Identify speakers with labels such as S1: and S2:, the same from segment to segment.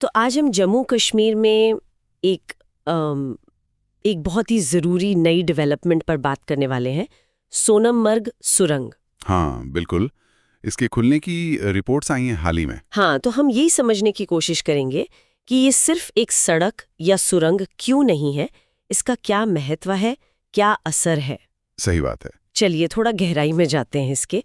S1: तो आज हम जम्मू कश्मीर में एक एक बहुत ही ज़रूरी नई डेवलपमेंट पर बात करने वाले हैं, सोनमर्ग सुरंग।
S2: हाँ बिल्कुल। इसके खुलने की रिपोर्ट्स आई हैं हाल ही में।
S1: हाँ, तो हम यही समझने की कोशिश करेंगे कि ये सिर्फ एक सड़क या सुरंग क्यों नहीं है, इसका क्या महत्व है, क्या असर है।
S2: सही बात है।
S1: चलिए थोड़ा गहराई में जाते हैं इसके।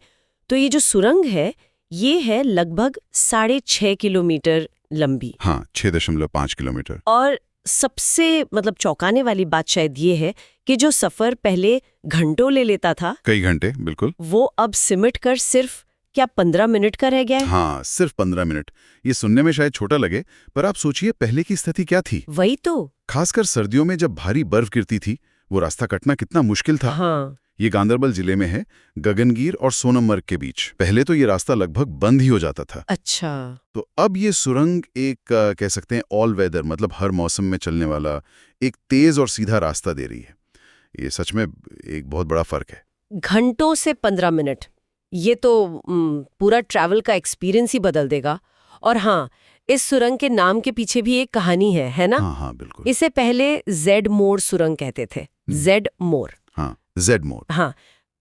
S1: तो ये जो सुरंग है, ये है लगभग 6.5 किलोमीटर लंबी।
S2: हाँ, 6.5 किलोमीटर।
S1: और सबसे चौंकाने वाली बात शायद ये है कि जो सफर पहले घंटों ले लेता था,
S2: कई घंटे, बिल्कुल।
S1: वो अब सिमट कर सिर्फ क्या 15 मिनट का रह गया है।
S2: हाँ, सिर्फ 15 मिनट। ये सुनने में शायद छोटा लगे, पर आप सोचिए पहले की स्थिति क्या थी।
S1: वही तो।
S2: खासकर सर्दियों में जब भारी बर्फ गिरती थी, वो रास्ता कटना कितना मुश्किल था।
S1: हाँ।
S2: ये गांदरबल जिले में है, गगनगीर और सोनमर्ग के बीच। पहले तो ये रास्ता लगभग बंद ही हो जाता था।
S1: अच्छा।
S2: तो अब ये सुरंग एक कह सकते हैं ऑल वेदर, मतलब हर मौसम में चलने वाला एक तेज और सीधा रास्ता दे रही है। ये सच में एक बहुत बड़ा फर्क है।
S1: घंटों से 15 मिनट, ये तो पूरा ट्रैवल का एक्सपीरियंस ही बदल देगा। और हाँ, इस सुरंग के नाम के पीछे भी एक कहानी है ना।
S2: हाँ हाँ बिल्कुल।
S1: इसे पहले जेड मोड़ सुरंग कहते थे। जेड मोड़।
S2: हाँ, जेड मोड़।
S1: हाँ,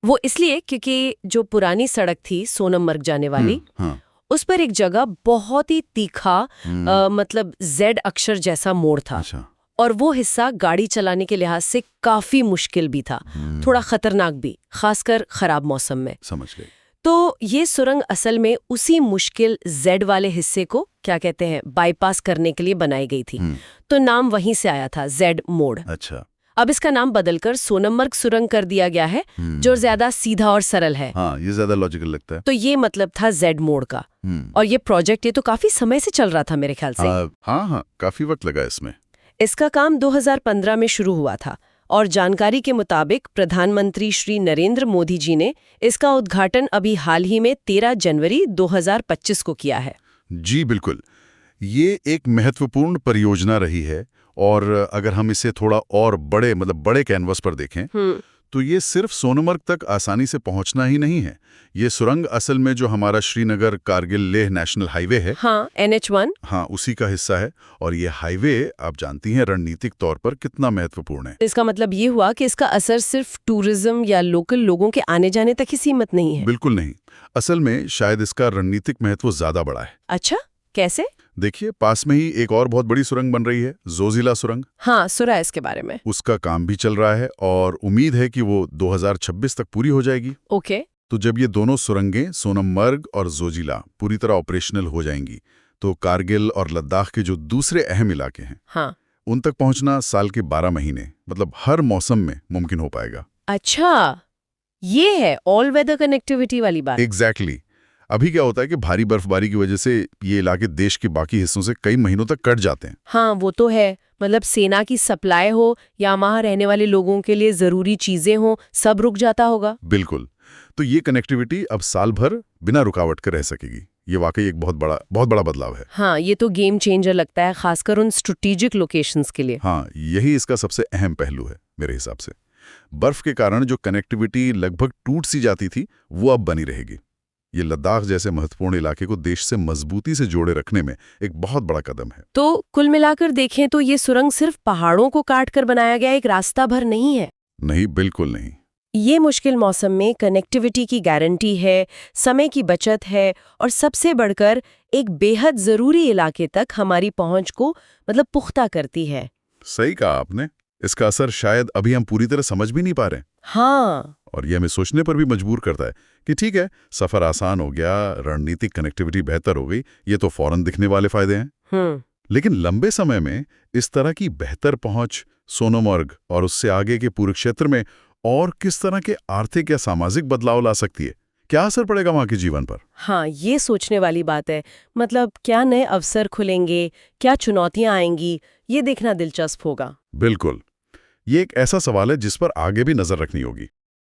S1: वो इसलिए क्योंकि जो पुरानी सड़क थी सोनमर्ग जाने वाली,
S2: हाँ।
S1: उस पर एक जगह बहुत ही तीखा जेड अक्षर जैसा मोड़ था।
S2: अच्छा।
S1: और वो हिस्सा गाड़ी चलाने के लिहाज से काफी मुश्किल भी था, थोड़ा खतरनाक भी, खासकर खराब मौसम में।
S2: समझ गए।
S1: तो ये सुरंग असल में उसी मुश्किल जेड वाले हिस्से को क्या कहते हैं बाईपास करने के लिए बनाई गई थी। तो नाम वहीं से आया था, जेड मोड़।
S2: अच्छा।
S1: अब इसका नाम बदलकर सोनमर्ग सुरंग कर दिया गया है, जो ज्यादा सीधा और सरल है।
S2: हाँ, ये ज्यादा लॉजिकल लगता है।
S1: तो ये मतलब था जेड मोड़ का। और ये प्रोजेक्ट ये तो काफी समय से चल रहा था मेरे ख्याल से।
S2: हाँ, काफी वक्त लगा इसमें।
S1: इसका काम 2015 में शुरू हुआ था और जानकारी के मुताबिक प्रधानमंत्री श्री नरेंद्र मोदी जी ने इसका उद्घाटन अभी हाल ही में 13 जनवरी 2025 को किया है।
S2: जी बिल्कुल। ये एक महत्वपूर्ण परियोजना रही है, और अगर हम इसे थोड़ा और बड़े कैनवस पर देखें, तो ये सिर्फ सोनमर्ग तक आसानी से पहुंचना ही नहीं है। ये सुरंग असल में जो हमारा श्रीनगर कारगिल लेह नेशनल हाईवे है,
S1: हाँ, NH1,
S2: हाँ, उसी का हिस्सा है। और ये हाईवे आप जानती हैं रणनीतिक तौर पर कितना महत्वपूर्ण है।
S1: इसका मतलब ये हुआ कि इसका असर सिर्फ टूरिज्म या लोकल लोगों के आने जाने तक ही सीमित नहीं है।
S2: बिल्कुल नहीं। असल में शायद इसका रणनीतिक महत्व ज्यादा बड़ा है।
S1: अच्छा, कैसे?
S2: देखिए, पास में ही एक और बहुत बड़ी सुरंग बन रही है, जोजिला सुरंग।
S1: हाँ, सुना है इसके बारे में।
S2: उसका काम भी चल रहा है और उम्मीद है कि वो 2026 तक पूरी हो जाएगी।
S1: ओके।
S2: तो जब ये दोनों सुरंगें सोनमर्ग और जोजिला पूरी तरह ऑपरेशनल हो जाएंगी, तो कारगिल और लद्दाख के जो दूसरे अहम इलाके हैं,
S1: हाँ,
S2: उन तक पहुंचना साल के 12 महीने, मतलब हर मौसम में मुमकिन हो पाएगा।
S1: अच्छा, ये है ऑल वेदर कनेक्टिविटी वाली बात।
S2: एग्जैक्टली। अभी क्या होता है कि भारी बर्फबारी की वजह से ये इलाके देश के बाकी हिस्सों से कई महीनों तक कट जाते हैं।
S1: हाँ, वो तो है। सेना की सप्लाई हो या वहाँ रहने वाले लोगों के लिए जरूरी चीजें हो, सब रुक जाता होगा।
S2: बिल्कुल। तो ये कनेक्टिविटी अब साल भर बिना रुकावट के रह सकेगी। ये वाकई एक बहुत बड़ा बदलाव है।
S1: हाँ, ये तो गेम चेंजर लगता है, खासकर उन स्ट्रेटेजिक लोकेशंस के लिए।
S2: हाँ, यही इसका सबसे अहम पहलू है मेरे हिसाब से। बर्फ के कारण जो कनेक्टिविटी लगभग टूट सी जाती थी, वो अब बनी रहेगी। ये लद्दाख जैसे महत्वपूर्ण इलाके को देश से मजबूती से जोड़े रखने में एक बहुत बड़ा कदम है।
S1: तो कुल मिलाकर देखें तो ये सुरंग सिर्फ पहाड़ों को काट कर बनाया गया एक रास्ता भर नहीं है।
S2: नहीं, बिल्कुल नहीं।
S1: ये मुश्किल मौसम में कनेक्टिविटी की गारंटी है, समय की बचत है, और सबसे बढ़कर एक बेहद जरूरी इलाके तक हमारी पहुंच को पुख्ता करती है।
S2: सही कहा आपने। इसका असर शायद अभी हम पूरी तरह समझ भी नहीं पा रहे हैं।
S1: हाँ।
S2: और ये हमें सोचने पर भी मजबूर करता है कि ठीक है, सफर आसान हो गया, रणनीतिक कनेक्टिविटी बेहतर हो गई, ये तो फौरन दिखने वाले फायदे हैं। लेकिन लंबे समय में इस तरह की बेहतर पहुंच सोनमर्ग और उससे आगे के पूरे क्षेत्र में और किस तरह के आर्थिक या सामाजिक बदलाव ला सकती है? क्या असर पड़ेगा वहां के जीवन पर?
S1: हाँ, ये सोचने वाली बात है। क्या नए अवसर खुलेंगे, क्या चुनौतियां आएंगी, ये देखना दिलचस्प होगा।
S2: बिल्कुल। ये एक ऐसा सवाल है जिस पर आगे भी नजर रखनी होगी।